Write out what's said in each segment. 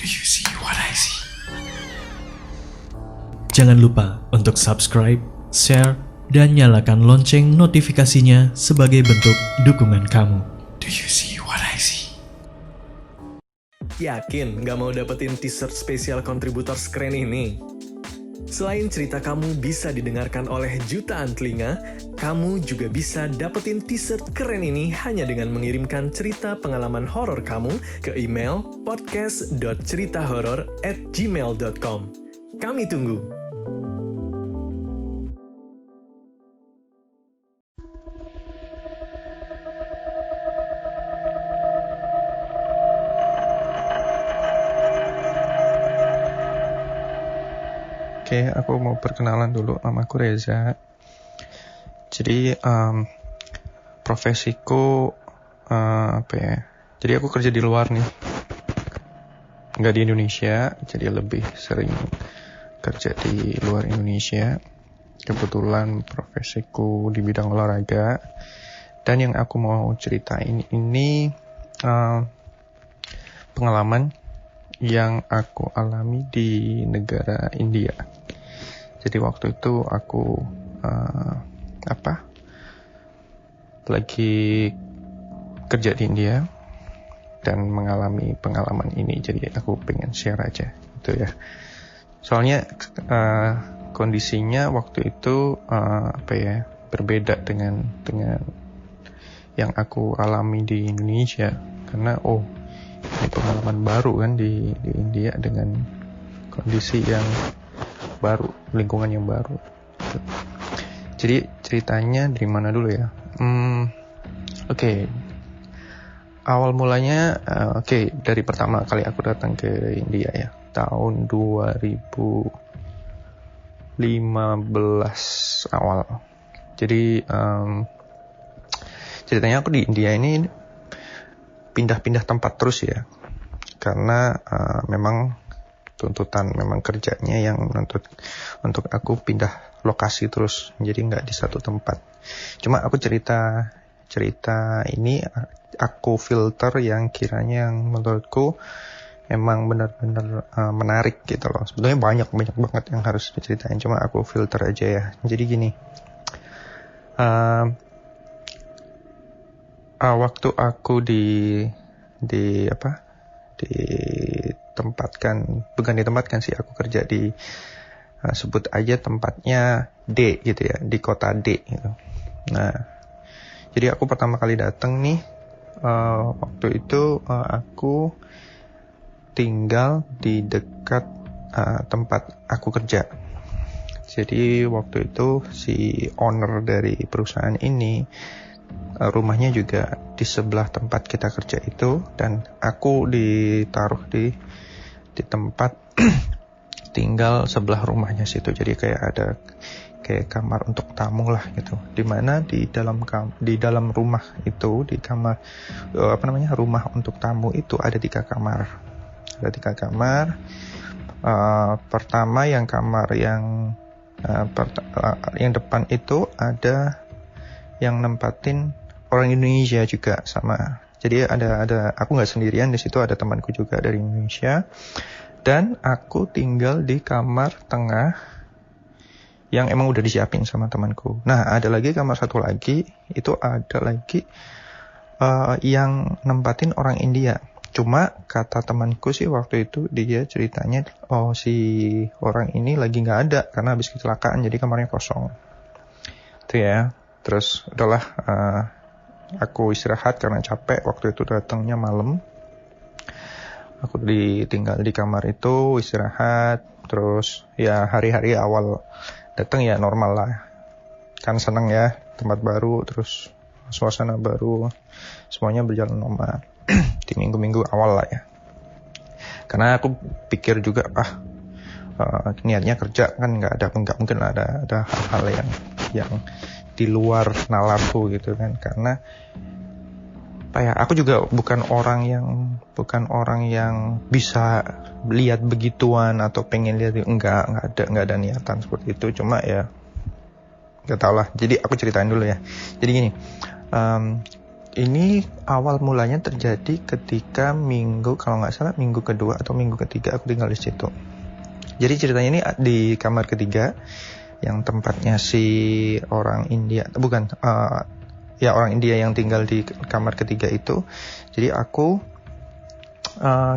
Do you see what I see? Jangan lupa untuk subscribe, share, dan nyalakan lonceng notifikasinya sebagai bentuk dukungan kamu. Do you see what I see? Yakin nggak mau dapetin t-shirt spesial kontributor keren ini? Selain cerita kamu bisa didengarkan oleh jutaan telinga, kamu juga bisa dapetin t-shirt keren ini hanya dengan mengirimkan cerita pengalaman horor kamu ke email podcast.ceritahoror@gmail.com. Kami tunggu. Oke, aku mau perkenalan dulu. Namaku Reza. Jadi profesiku apa ya? Jadi aku kerja di luar nih, nggak di Indonesia. Jadi lebih sering kerja di luar Indonesia. Kebetulan profesiku di bidang olahraga. Dan yang aku mau ceritain ini pengalaman yang aku alami di negara India. Jadi waktu itu aku lagi kerja di India dan mengalami pengalaman ini. Jadi aku pengen share aja gitu ya. Soalnya kondisinya waktu itu berbeda dengan yang aku alami di Indonesia, karena ini pengalaman baru kan di India dengan kondisi yang baru, lingkungan yang baru. Jadi ceritanya dari mana dulu ya? Oke. Awal mulanya dari pertama kali aku datang ke India ya, tahun 2015 awal. Jadi ceritanya aku di India ini pindah-pindah tempat terus ya, karena memang tuntutan memang kerjanya yang menuntut untuk aku pindah lokasi terus, jadi nggak di satu tempat. Cuma aku cerita ini aku filter yang kiranya yang menurutku emang benar-benar menarik gitu loh. Sebetulnya banyak banget yang harus diceritain, cuma aku filter aja ya. Jadi gini, waktu aku ditempatkan sih, aku kerja di sebut aja tempatnya D gitu ya, di kota D gitu. Nah, jadi aku pertama kali datang nih, waktu itu aku tinggal di dekat tempat aku kerja. Jadi waktu itu si owner dari perusahaan ini rumahnya juga di sebelah tempat kita kerja itu, dan aku ditaruh di tempat tinggal sebelah rumahnya situ. Jadi kayak ada kayak kamar untuk tamu lah gitu, dimana di dalam rumah itu, di kamar rumah untuk tamu itu ada 3 kamar. Pertama yang kamar yang depan itu ada yang nempatin orang Indonesia juga sama. Jadi ada aku nggak sendirian di situ, ada temanku juga dari Indonesia, dan aku tinggal di kamar tengah yang emang udah disiapin sama temanku. Nah, ada lagi kamar satu lagi, itu ada lagi yang nempatin orang India. Cuma kata temanku sih waktu itu, dia ceritanya si orang ini lagi nggak ada karena habis kecelakaan, jadi kamarnya kosong. Itu ya. Terus udahlah, aku istirahat karena capek. Waktu itu datangnya malam. Aku ditinggal di kamar itu, istirahat. Terus ya hari-hari awal datang ya normal lah. Kan seneng ya, tempat baru, terus suasana baru, semuanya berjalan normal. Di minggu-minggu awal lah ya. Karena aku pikir juga niatnya kerja kan, nggak mungkin ada hal-hal yang di luar nalarku gitu kan. Karena aku juga bukan orang yang bisa lihat begituan atau pengen lihat, enggak ada niatan seperti itu. Cuma ya nggak tahu lah. Jadi aku ceritain dulu ya. Jadi gini, Ini awal mulanya terjadi ketika kalau nggak salah minggu kedua atau minggu ketiga aku tinggal di situ. Jadi ceritanya ini di kamar ketiga yang tempatnya si orang India, bukan, ya orang India yang tinggal di kamar ketiga itu. Jadi aku,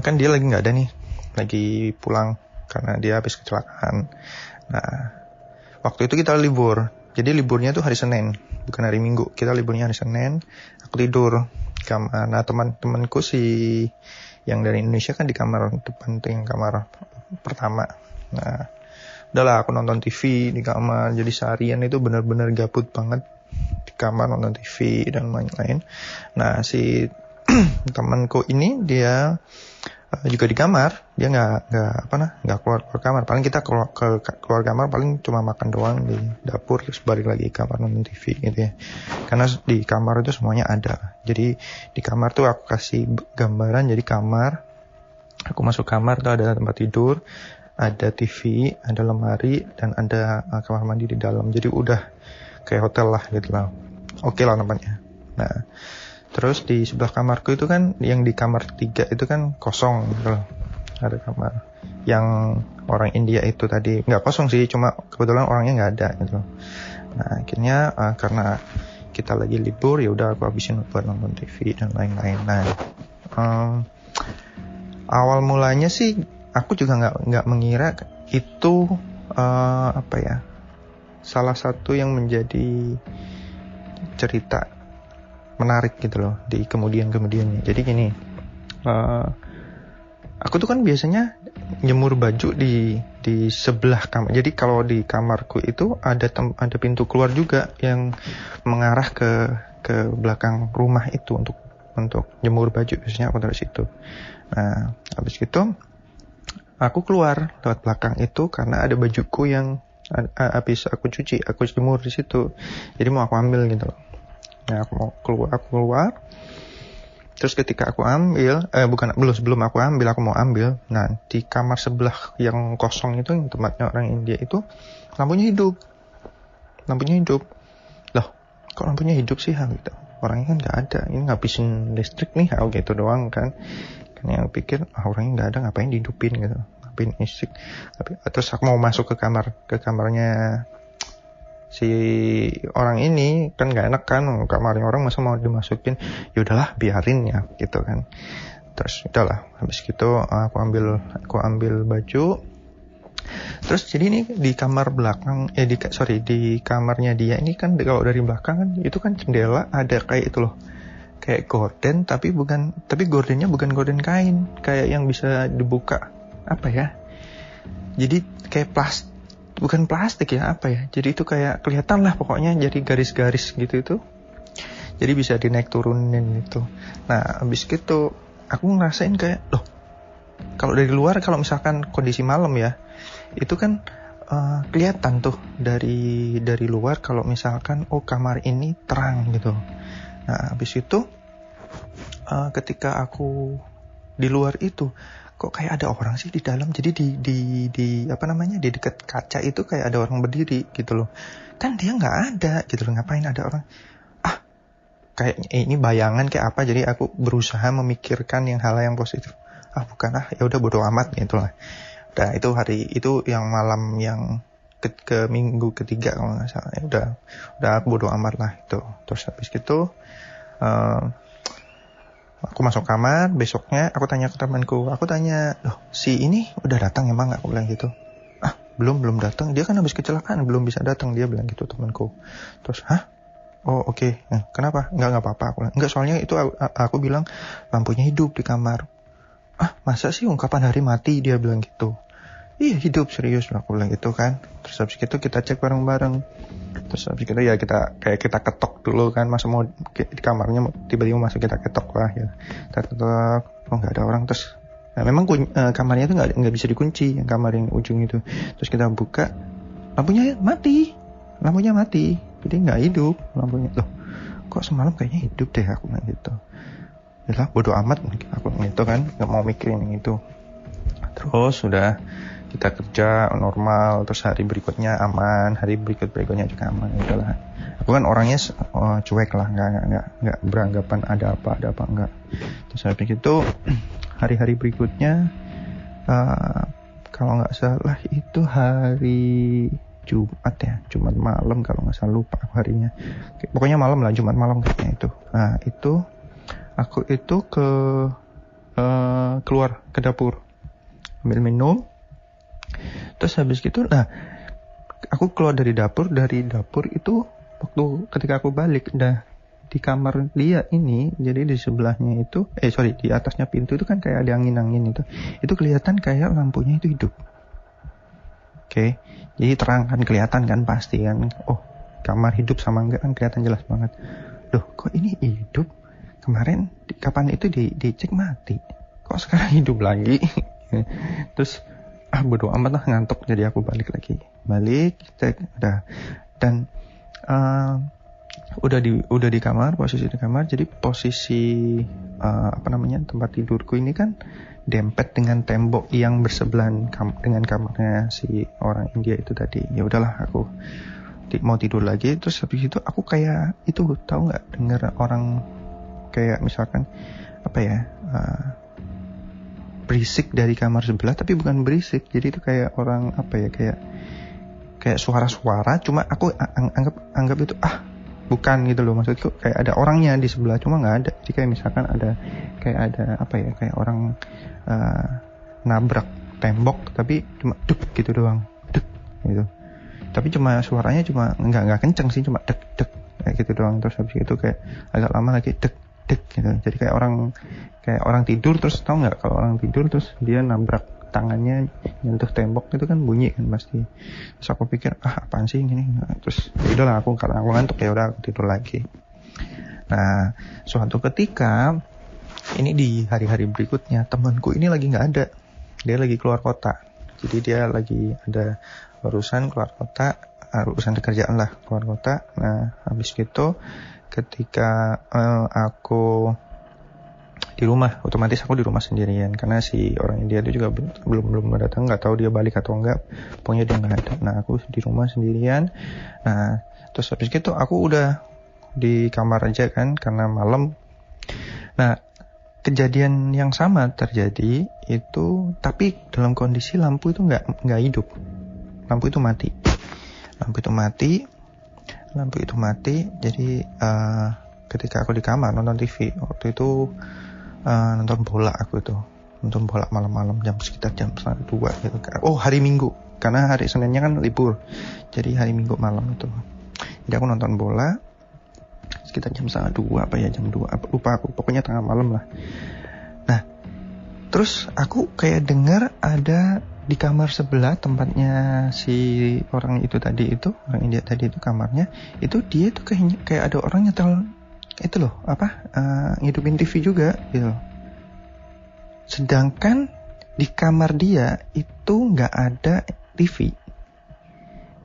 kan dia lagi nggak ada nih, lagi pulang karena dia habis kecelakaan. Nah, waktu itu kita libur. Jadi liburnya tuh hari Senin, bukan hari Minggu. Kita liburnya hari Senin. Aku tidur di kamar. Nah, teman-temanku yang dari Indonesia kan di kamar depan tuh, yang kamar pertama. Nah, udahlah aku nonton TV di kamar. Jadi seharian itu benar-benar gabut banget di kamar nonton TV dan lain-lain. Nah, si temanku ini dia juga di kamar. Dia nggak keluar kamar. Paling kita keluar kamar paling cuma makan doang di dapur, terus balik lagi ke kamar nonton TV gitu ya. Karena di kamar itu semuanya ada. Jadi di kamar tuh aku kasih gambaran. Jadi kamar, aku masuk kamar tuh ada tempat tidur, ada TV, ada lemari, dan ada kamar mandi di dalam. Jadi udah kayak hotel lah gitu lah. Oke lah namanya. Nah, terus di sebelah kamarku itu kan, yang di kamar 3 itu kan kosong gitu loh. Ada kamar yang orang India itu tadi nggak kosong sih, cuma kebetulan orangnya nggak ada gitu loh. Nah, akhirnya karena kita lagi libur, ya udah aku habisin buat nonton TV dan lain-lain. Nah, awal mulanya sih aku juga nggak mengira itu salah satu yang menjadi cerita menarik gitu loh di kemudiannya. Jadi gini, aku tuh kan biasanya jemur baju di sebelah kamar. Jadi kalau di kamarku itu ada pintu keluar juga yang mengarah ke belakang rumah itu untuk jemur baju. Biasanya aku dari situ. Nah, habis itu aku keluar lewat belakang itu karena ada bajuku yang habis aku cuci, aku jemur di situ. Jadi mau aku ambil gitu loh. Nah, aku keluar. Terus ketika aku ambil, sebelum aku mau ambil. Nah, di kamar sebelah yang kosong itu, yang tempatnya orang India itu, lampunya hidup. Loh, kok lampunya hidup sih? Gitu. Orangnya kan nggak ada. Ini ngabisin listrik nih, gitu doang kan. Karena aku pikir, orangnya nggak ada, ngapain dihidupin gitu. Ngapain listrik. Terus aku mau masuk ke kamarnya si orang ini, kan nggak enak kan, kamarnya orang masa mau dimasukin. Ya udahlah, biarin ya gitu kan. Terus udahlah, habis gitu aku ambil baju. Terus jadi ini di kamar belakang, di kamarnya dia ini kan, kalau dari belakang kan itu kan jendela ada kayak itu loh, kayak gorden, tapi gordennya bukan gorden kain, kayak yang bisa dibuka jadi kayak bukan plastik ya, jadi itu kayak kelihatan lah pokoknya, jadi garis-garis gitu itu, jadi bisa dinaik turunin itu. Nah, habis gitu aku ngerasain kayak, loh, kalau dari luar, kalau misalkan kondisi malam ya, itu kan kelihatan tuh dari luar kalau misalkan kamar ini terang gitu. Nah, habis itu ketika aku di luar itu, kok kayak ada orang sih di dalam. Jadi di dekat kaca itu kayak ada orang berdiri gitu loh. Kan dia nggak ada gitu loh, ngapain ada orang? Kayak ini bayangan kayak apa. Jadi aku berusaha memikirkan hal yang positif. Bukan, ya udah bodo amat gitu lah. Nah, itu hari itu yang malam yang ke minggu ketiga kalau nggak salah. Ya udah aku bodo amat lah itu. Terus habis gitu aku masuk kamar. Besoknya aku tanya ke temanku, loh, si ini udah datang emang nggak? Aku bilang gitu. Belum datang, dia kan habis kecelakaan, belum bisa datang, dia bilang gitu temanku. Terus oh oke. Kenapa? Nggak apa-apa. Aku bilang, enggak, soalnya itu aku bilang lampunya hidup di kamar. Masa sih ungkapan hari mati, dia bilang gitu. Iya, hidup serius, aku bilang gitu kan. Terus habis itu kita cek bareng-bareng. Terus habis itu ya kita ketok dulu kan, masa mau di kamarnya tiba-tiba masuk, kita ketok lah ya. Kita ketok, nggak ada orang. Terus memang kamarnya itu nggak bisa dikunci, yang kamar yang ujung itu. Terus kita buka, lampunya mati, jadi nggak hidup lampunya. Loh, kok semalam kayaknya hidup deh, aku bilang gitu. Yalah, bodo amat aku gitu kan, nggak mau mikirin yang itu. Terus sudah kita kerja normal, terus hari berikutnya aman, hari berikutnya juga aman, udahlah. Aku kan orangnya cuek lah, nggak beranggapan ada apa enggak. Terus habis itu hari-hari berikutnya, kalau nggak salah itu hari Jumat ya, Jumat malam kalau nggak salah, lupa aku harinya. Pokoknya malam lah, Jumat malam kayaknya itu. Nah itu aku itu keluar ke dapur ambil minum. Terus habis gitu, nah aku keluar dari dapur itu waktu ketika aku balik udah di kamar dia ini, jadi di sebelahnya itu, di atasnya pintu itu kan kayak ada angin-angin itu kelihatan kayak lampunya itu hidup. Oke, jadi terang kan, kelihatan kan pasti kan, oh kamar hidup sama enggak kan kelihatan jelas banget. Loh kok ini hidup, kemarin kapan itu dicek mati, kok sekarang hidup lagi. Terus bodo amat lah, ngantuk, jadi aku balik cek udah, dan udah di kamar, posisi di kamar. Jadi posisi tempat tidurku ini kan dempet dengan tembok yang bersebelahan dengan kamarnya si orang India itu tadi. Ya udahlah, aku mau tidur lagi. Terus habis itu aku kayak itu, tahu nggak, dengar orang kayak misalkan berisik dari kamar sebelah, tapi bukan berisik, jadi itu kayak orang kayak suara-suara, cuma aku anggap itu bukan gitu loh, maksudku kayak ada orangnya di sebelah, cuma nggak ada. Jadi kayak misalkan ada kayak orang nabrak tembok, tapi cuma duk gitu doang, duk gitu. Tapi cuma suaranya cuma nggak kenceng sih, cuma dek kayak gitu doang. Terus habis itu kayak agak lama lagi dek gitu. Jadi kayak orang tidur, terus tahu nggak kalau orang tidur terus dia nabrak tangannya nyentuh tembok itu kan bunyi kan pasti. Terus aku pikir apaan sih gini. Terus udahlah, karena aku ngantuk ya udah aku tidur lagi. Nah suatu ketika ini di hari-hari berikutnya, temanku ini lagi nggak ada, dia lagi keluar kota. Jadi dia lagi ada urusan keluar kota, urusan pekerjaan lah, keluar kota. Nah habis gitu ketika aku di rumah, otomatis aku di rumah sendirian karena si orang India itu juga belum datang, nggak tahu dia balik atau enggak, pokoknya dia nggak ada. Nah aku di rumah sendirian. Nah terus habis gitu aku udah di kamar aja kan karena malam. Nah kejadian yang sama terjadi itu, tapi dalam kondisi lampu itu nggak hidup, lampu itu mati. Jadi ketika aku di kamar nonton TV, waktu itu nonton bola malam-malam sekitar jam 1:30 gitu. Oh hari Minggu, karena hari Seninnya kan libur, jadi hari Minggu malam itu. Jadi aku nonton bola sekitar jam 1:30 jam 2, lupa aku, pokoknya tengah malam lah. Nah terus aku kayak dengar ada di kamar sebelah tempatnya si orang India tadi itu, kamarnya itu dia tuh kayak ada orang nyetel itu loh, ngidupin TV juga gitu. Sedangkan di kamar dia itu nggak ada TV.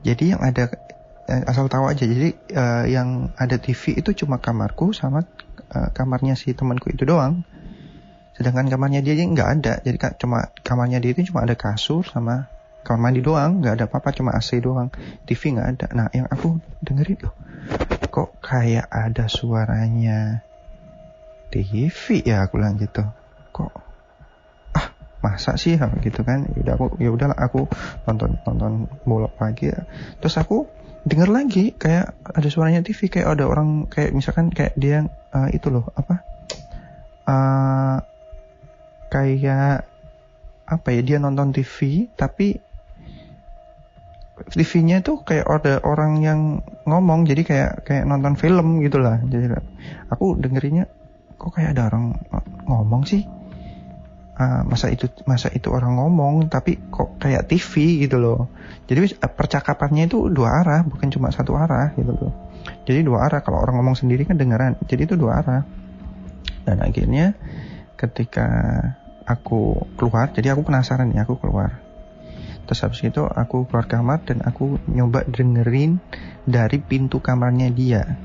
Jadi yang ada, asal tahu aja, jadi yang ada TV itu cuma kamarku sama kamarnya si temanku itu doang. Sedangkan kamarnya dia nggak ada, jadi cuma kamarnya dia itu cuma ada kasur sama kamar mandi doang, nggak ada apa-apa, cuma AC doang, TV nggak ada. Nah yang aku dengerin loh, kok kayak ada suaranya TV ya, aku bilang gitu. Kok masa sih gitu kan. Ya udahlah aku nonton bola lagi ya. Terus aku denger lagi kayak ada suaranya TV, kayak ada orang, kayak misalkan kayak dia dia nonton TV, tapi TV-nya tuh kayak ada orang yang ngomong, jadi kayak nonton film gitulah. Jadi aku dengerinnya kok kayak ada orang ngomong sih. Masa itu orang ngomong, tapi kok kayak TV gitu loh. Jadi percakapannya itu dua arah, bukan cuma satu arah gitu loh. Jadi dua arah, kalau orang ngomong sendiri kan dengeran. Jadi itu dua arah. Dan akhirnya ketika aku keluar, jadi aku penasaran nih, aku keluar. Terus habis itu aku keluar kamar dan aku nyoba dengerin dari pintu kamarnya dia.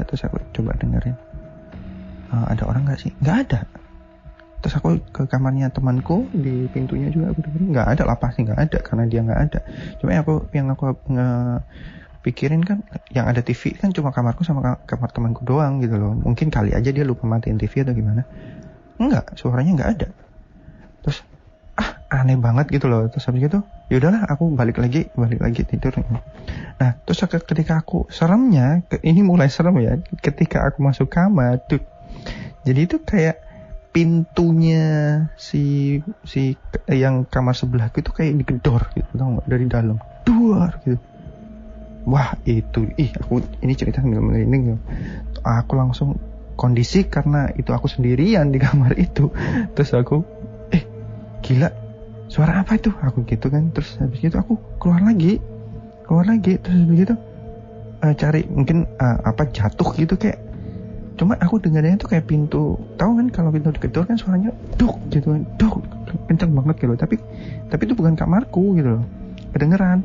Terus aku coba dengerin. Ada orang gak sih? Gak ada. Terus aku ke kamarnya temanku, di pintunya juga aku dengerin. Gak ada lah, pasti gak ada, karena dia gak ada. Cuma yang aku pikirin kan yang ada TV kan cuma kamarku sama kamar temanku doang gitu loh. Mungkin kali aja dia lupa matiin TV atau gimana. Enggak, suaranya enggak ada. Terus aneh banget gitu loh. Terus habis gitu yaudahlah aku balik lagi tidur. Nah terus ketika aku seremnya, ini mulai serem ya, ketika aku masuk kamar tuh, jadi itu kayak pintunya si yang kamar sebelahku itu kayak digedor gitu, tau nggak, dari dalam duar gitu. Wah itu, aku ini cerita sambil merinding. Aku langsung kondisi karena itu aku sendirian di kamar itu. Terus aku, gila, suara apa itu? Aku gitu kan. Terus habis itu aku keluar lagi. Terus begitu cari mungkin apa jatuh gitu kayak. Cuma aku dengarnya tuh kayak pintu. Tahu kan kalau pintu digedor kan suaranya duk gitu kan, duk kenceng banget gitu. Tapi itu bukan kamarku gitu loh. Kedengeran.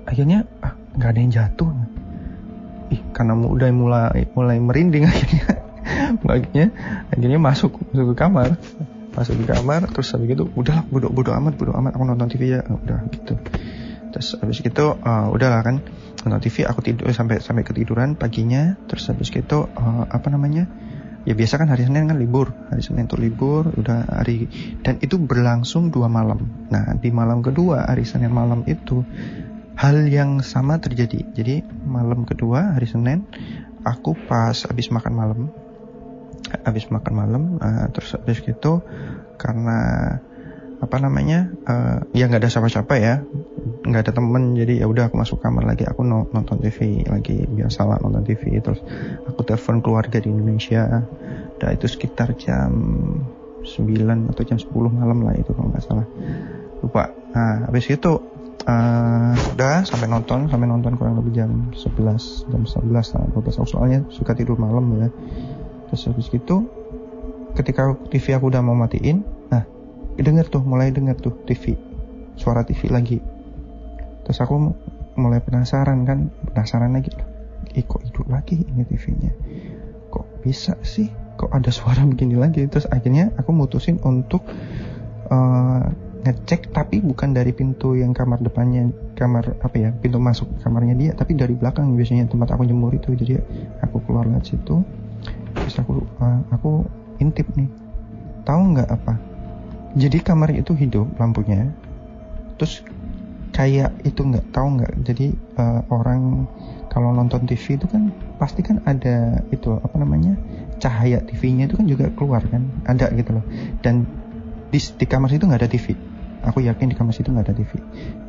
Akhirnya nggak ada yang jatuh. Karena udah mulai merinding akhirnya masuk ke kamar. Terus habis gitu udahlah bodo amat aku nonton TV ya, udah gitu. Terus habis gitu udahlah kan nonton TV, aku tidur sampai ketiduran paginya. Terus habis gitu ya biasa kan hari Senin kan libur, hari Senin tuh libur udah hari, dan itu berlangsung 2 malam. Nah di malam kedua hari Senin malam itu hal yang sama terjadi. Jadi malam kedua hari Senin aku pas habis makan malam, terus habis gitu karena ya nggak ada siapa-siapa ya, nggak ada temen, jadi ya udah aku masuk kamar lagi, aku nonton TV lagi, biasalah nonton TV. Terus aku telepon keluarga di Indonesia, itu sekitar jam 9 atau jam 10 malam lah itu kalau nggak salah, lupa. Nah habis itu udah sampai nonton kurang lebih jam 11 lah, 12. Aku soalnya suka tidur malam ya. Terus habis gitu ketika TV aku udah mau matiin, mulai denger tuh TV, suara TV lagi. Terus aku mulai penasaran lagi, kok hidup lagi ini TV-nya, kok bisa sih, kok ada suara begini lagi. Terus akhirnya aku mutusin untuk ngecek, tapi bukan dari pintu yang kamar depannya, pintu masuk kamarnya dia, tapi dari belakang biasanya tempat aku jemur itu. Jadi aku keluar lewat situ. Terus aku intip nih, tahu nggak apa? Jadi kamar itu hidup lampunya. Terus kayak itu jadi orang kalau nonton TV itu kan pasti kan ada itu cahaya TV-nya itu kan juga keluar kan, ada gitu loh. Dan di kamar situ nggak ada TV. Aku yakin di kamar situ nggak ada TV.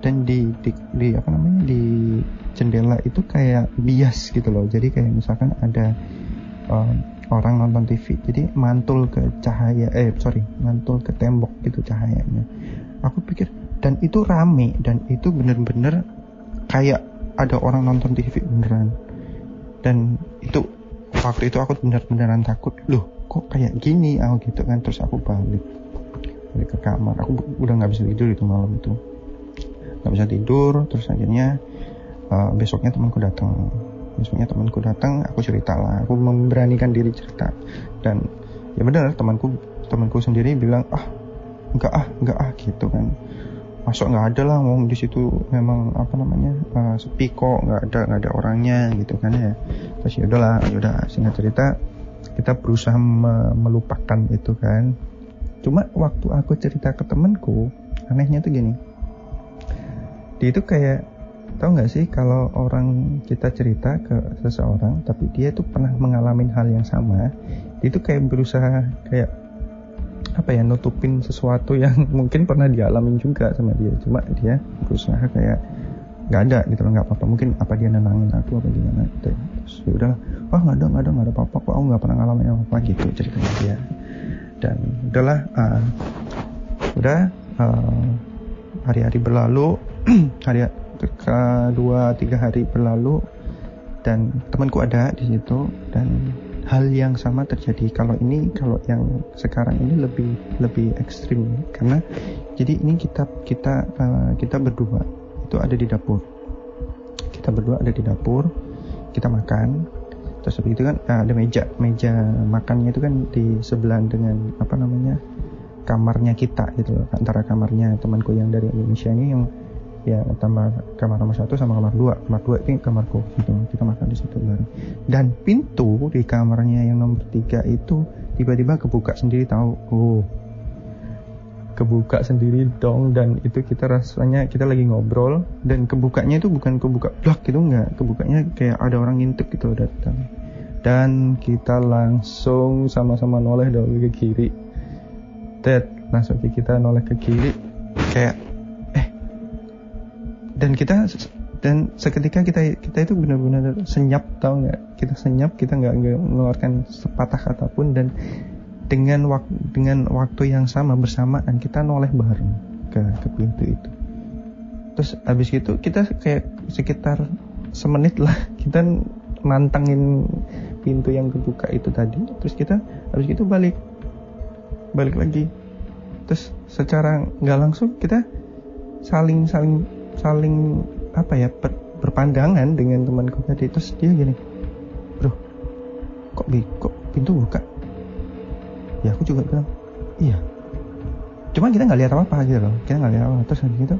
Dan di jendela itu kayak bias gitu loh. Jadi kayak misalkan ada orang nonton TV, jadi mantul ke tembok gitu cahayanya. Aku pikir, dan itu rame, dan itu bener-bener kayak ada orang nonton TV beneran. Dan itu waktu itu aku bener-beneran takut, loh kok kayak gini gitu kan. Terus aku balik ke kamar. Aku udah nggak bisa tidur itu malam itu, nggak bisa tidur. Terus akhirnya besoknya temanku datang, aku cerita lah, aku memberanikan diri cerita. Dan ya benar, temanku sendiri bilang enggak gitu kan, masuk nggak ada lah, ngomong di situ memang sepi kok, nggak ada orangnya gitu kan ya. Terus ya udah singkat cerita kita berusaha melupakan itu kan. Cuma waktu aku cerita ke temanku, anehnya tuh gini, dia itu kayak, tahu nggak sih kalau orang kita cerita ke seseorang tapi dia tuh pernah mengalami hal yang sama, dia tuh kayak berusaha kayak nutupin sesuatu yang mungkin pernah dialamin juga sama dia. Cuma dia berusaha kayak nggak ada gitu loh, nggak apa-apa. Mungkin apa dia nenangin aku apa gimana gitu. Terus ya udahlah, nggak ada apa-apa kok, aku nggak pernah ngalamin apa gitu ceritanya dia. Dan udahlah, hari-hari berlalu, kedua 3 hari berlalu, dan temanku ada di situ, dan hal yang sama terjadi. Kalau yang sekarang ini lebih ekstrim, karena jadi ini kita berdua itu ada di dapur. Kita berdua ada di dapur, kita makan. Terus habis itu kan ada meja makannya itu kan di sebelah dengan kamarnya kita gitu loh, antara kamarnya temanku yang dari Indonesia ini ya kamar nomor 1 sama kamar 2. Kamar 2 itu kamarku gitu. Kita makan di situ bareng. Dan pintu di kamarnya yang nomor 3 itu tiba-tiba kebuka sendiri tahu. Kebuka sendiri dong, dan itu kita rasanya kita lagi ngobrol dan kebukanya itu bukan kebuka blak gitu, enggak, kebukanya kayak ada orang ngintip gitu datang, dan kita langsung sama-sama noleh dari ke kiri. Langsung kita noleh ke kiri kayak dan seketika kita itu benar-benar senyap, tahu nggak, kita senyap, kita nggak mengeluarkan sepatah kata pun, dan dengan waktu yang sama bersamaan kita noleh bareng ke pintu itu. Terus habis itu kita kayak sekitar semenit lah kita mantengin pintu yang kebuka itu tadi. Terus kita habis itu balik lagi. Terus secara nggak langsung kita saling apa ya, berpandangan dengan temanku tadi. Terus dia gini, bro, kok pintu buka? Ya aku juga bilang iya, cuma kita nggak lihat apa-apa gitu loh, kita nggak lihat apa-apa. Terus habis itu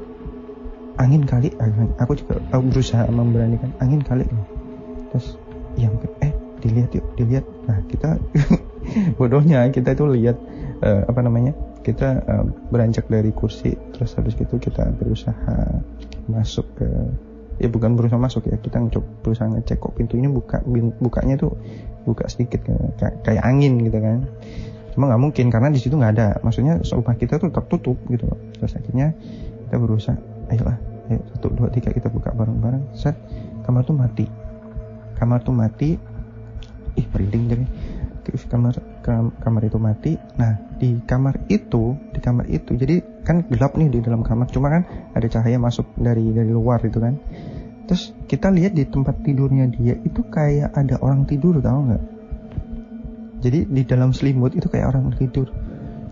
angin kali, aku juga berusaha memberanikan, angin kali loh. Terus ya mungkin dilihat. Nah kita bodohnya kita itu lihat kita beranjak dari kursi. Terus habis itu kita berusaha masuk ke, ya bukan berusaha masuk ya, kita berusaha ngecek kok pintu ini bukanya tuh buka sedikit kayak angin gitu kan. Cuma nggak mungkin karena di situ nggak ada, maksudnya rumah kita tuh tertutup gitu loh. Terus akhirnya kita berusaha, ayo 1, 2, 3 kita buka bareng-bareng. Set, kamar tuh mati. Merinding jadi. Terus kamar itu mati. Nah di kamar itu jadi kan gelap nih di dalam kamar, cuma kan ada cahaya masuk dari luar itu kan. Terus kita lihat di tempat tidurnya dia itu kayak ada orang tidur, tahu nggak? Jadi di dalam selimut itu kayak orang tidur,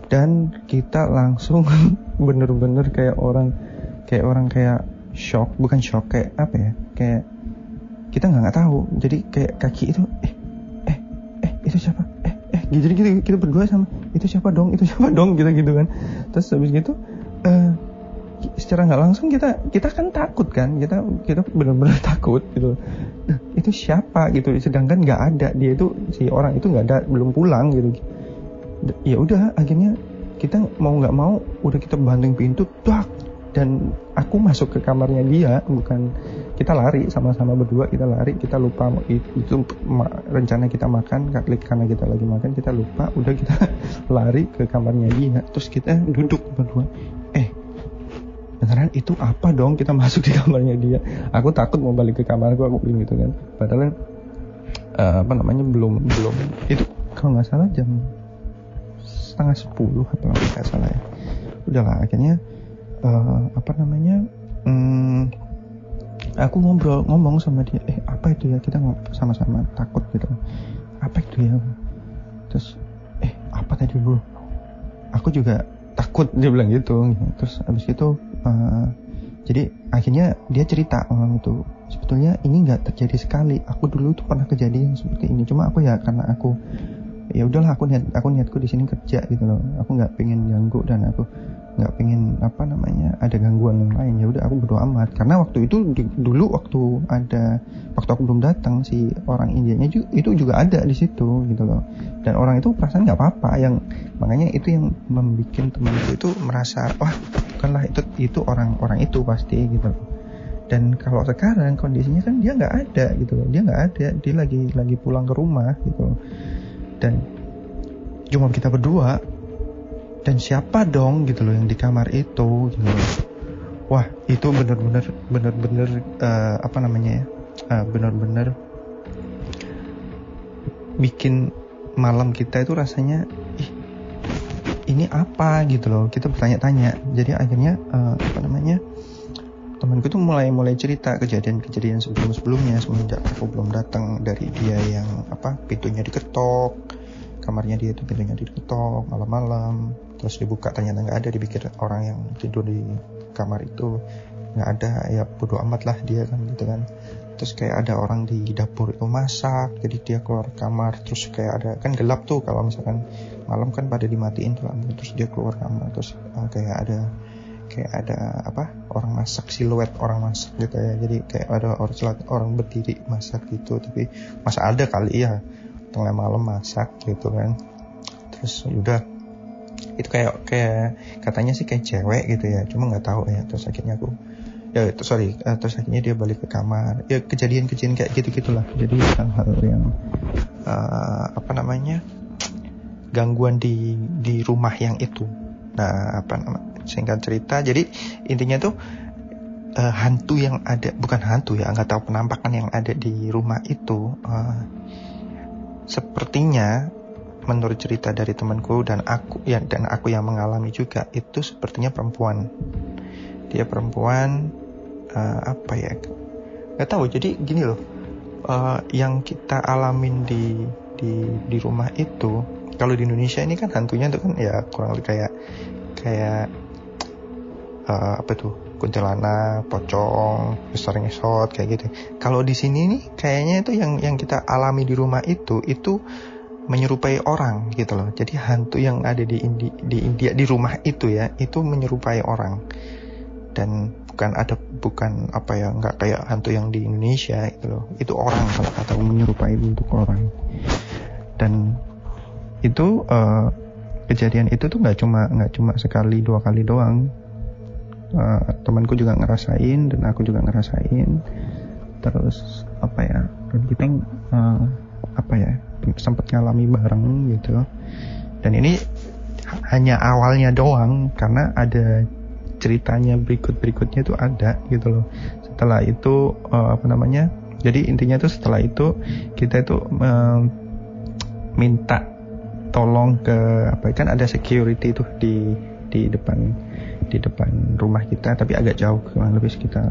dan kita langsung bener-bener kayak orang shock, bukan shock, kayak apa ya, kayak kita nggak tahu. Jadi kayak kaki itu itu siapa? Jadi kita berdua sama itu siapa dong gitu kan. Terus habis gitu secara nggak langsung kita kan takut kan, kita benar-benar takut gitu. Nah, itu siapa gitu, sedangkan nggak ada, dia itu, si orang itu nggak ada, belum pulang gitu. Ya udah akhirnya kita mau nggak mau udah kita banting pintu, dan aku masuk ke kamarnya dia, bukan, kita lari sama-sama berdua, kita lupa itu rencana kita makan, karena kita lagi makan kita lupa, udah kita lari ke kamarnya dia. Terus kita duduk berdua, beneran itu apa dong, kita masuk di kamarnya dia. Aku takut mau balik ke kamarku, aku bilang gitu kan. Padahal belum itu kalau nggak salah jam 9:30 atau nggak salah ya. Udahlah akhirnya aku ngomong sama dia, apa itu ya, kita sama-sama takut gitu, apa itu ya. Terus apa tadi bro, aku juga takut, dia bilang gitu. Terus habis itu jadi akhirnya dia cerita orang itu, sebetulnya ini nggak terjadi sekali, aku dulu tuh pernah kejadian seperti ini, cuma aku ya karena aku ya udahlah, aku niatku di sini kerja gitu loh, aku nggak pengen ganggu, dan aku nggak pengen ada gangguan yang lain. Ya udah aku bodo amat, karena waktu itu dulu waktu aku belum datang, si orang Indianya itu juga ada di situ gitu loh, dan orang itu perasaan nggak apa-apa, yang makanya itu yang membuat temanku itu merasa, wah bukanlah itu orang itu pasti gitu loh. Dan kalau sekarang kondisinya kan dia nggak ada gitu loh, dia lagi pulang ke rumah gitu, dan cuma kita berdua. Dan siapa dong gitu loh yang di kamar itu gitu loh. Wah itu benar-benar benar-benar bikin malam kita itu rasanya ini apa gitu loh, kita bertanya-tanya. Jadi akhirnya temanku tuh mulai cerita kejadian sebelumnya semenjak aku belum datang, dari dia yang pintunya diketok, kamarnya dia itu pintunya diketok malam-malam, terus dibuka ternyata nggak ada, dipikir orang yang tidur di kamar itu nggak ada, ya bodo amat lah dia kan gitu kan. Terus kayak ada orang di dapur itu masak, jadi dia keluar kamar, terus kayak ada, kan gelap tuh kalau misalkan malam kan pada dimatiin tuh lampu, terus dia keluar kamar, terus kayak kayak ada orang masak, siluet orang masak gitu ya. Jadi kayak ada orang berdiri masak gitu, tapi masa ada kali ya tengah malam masak gitu kan. Terus udah itu kayak katanya sih kayak cewek gitu ya, cuma nggak tahu ya. Terus akhirnya terus akhirnya dia balik ke kamar. Ya kejadian kayak gitu-gitulah. Jadi hal-hal yang gangguan di rumah yang itu. Nah, singkat cerita, jadi intinya tuh hantu yang ada, bukan hantu ya, nggak tahu penampakan yang ada di rumah itu sepertinya menurut cerita dari temanku dan aku yang mengalami juga, itu sepertinya perempuan. Dia perempuan, nggak tahu. Jadi gini loh, yang kita alamin di rumah itu, kalau di Indonesia ini kan hantunya itu kan ya kurang lebih kayak kuntilanak, pocong, besar ngesot kayak gitu. Kalau di sini nih kayaknya itu yang kita alami di rumah itu menyerupai orang gitu loh. Jadi hantu yang ada di India di rumah itu ya, itu menyerupai orang. Dan nggak kayak hantu yang di Indonesia gitu loh. Itu orang, kalau kata menyerupai bentuk orang. Dan itu kejadian itu tuh nggak cuma sekali 2 kali doang. Temanku juga ngerasain dan aku juga ngerasain. Terus dan kita sempat ngalami bareng gitu. Dan ini hanya awalnya doang, karena ada ceritanya berikutnya itu ada gitu loh. Setelah itu jadi intinya tuh setelah itu kita itu minta tolong ke kan ada security tuh di depan rumah kita, tapi agak jauh, kurang lebih sekitar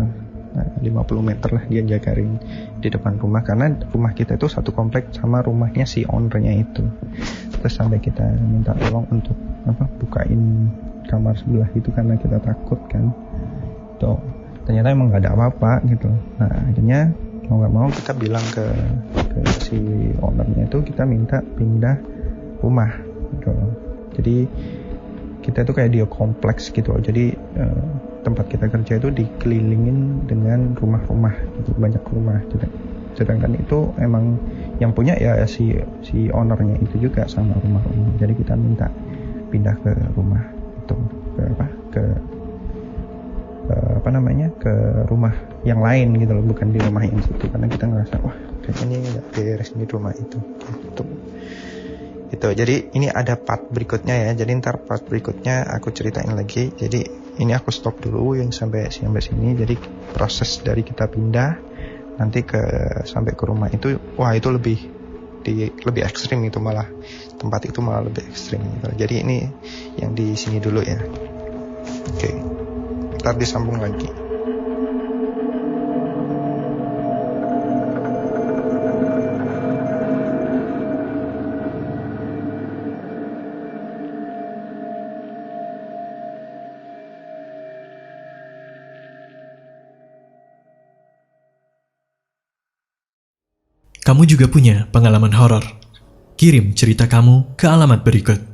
50 meter lah dia jagain di depan rumah, karena rumah kita itu satu komplek sama rumahnya si ownernya itu. Terus sampai kita minta tolong untuk bukain kamar sebelah itu karena kita takut kan. Tuh ternyata emang nggak ada apa-apa gitu. Nah akhirnya mau nggak mau kita bilang ke si ownernya itu, kita minta pindah rumah gitu. Jadi kita tuh kayak dia kompleks gitu. Jadi tempat kita kerja itu dikelilingin dengan rumah-rumah gitu, banyak rumah gitu. Sedangkan itu emang yang punya ya si ownernya itu juga sama rumah-rumah. Jadi kita minta pindah ke rumah itu, ke rumah yang lain gitu loh, bukan di rumah yang situ, karena kita ngerasa wah kayaknya ini nggak beres di rumah itu gitu. Jadi ini ada part berikutnya ya. Jadi ntar part berikutnya aku ceritain lagi. Jadi ini aku stop dulu yang sampai sini. Jadi proses dari kita pindah nanti sampai ke rumah itu, wah itu lebih ekstrim itu, malah tempat itu malah lebih ekstrim gitu. Jadi ini yang di sini dulu ya. Oke. Ntar disambung lagi. Kamu juga punya pengalaman horor? Kirim cerita kamu ke alamat berikut.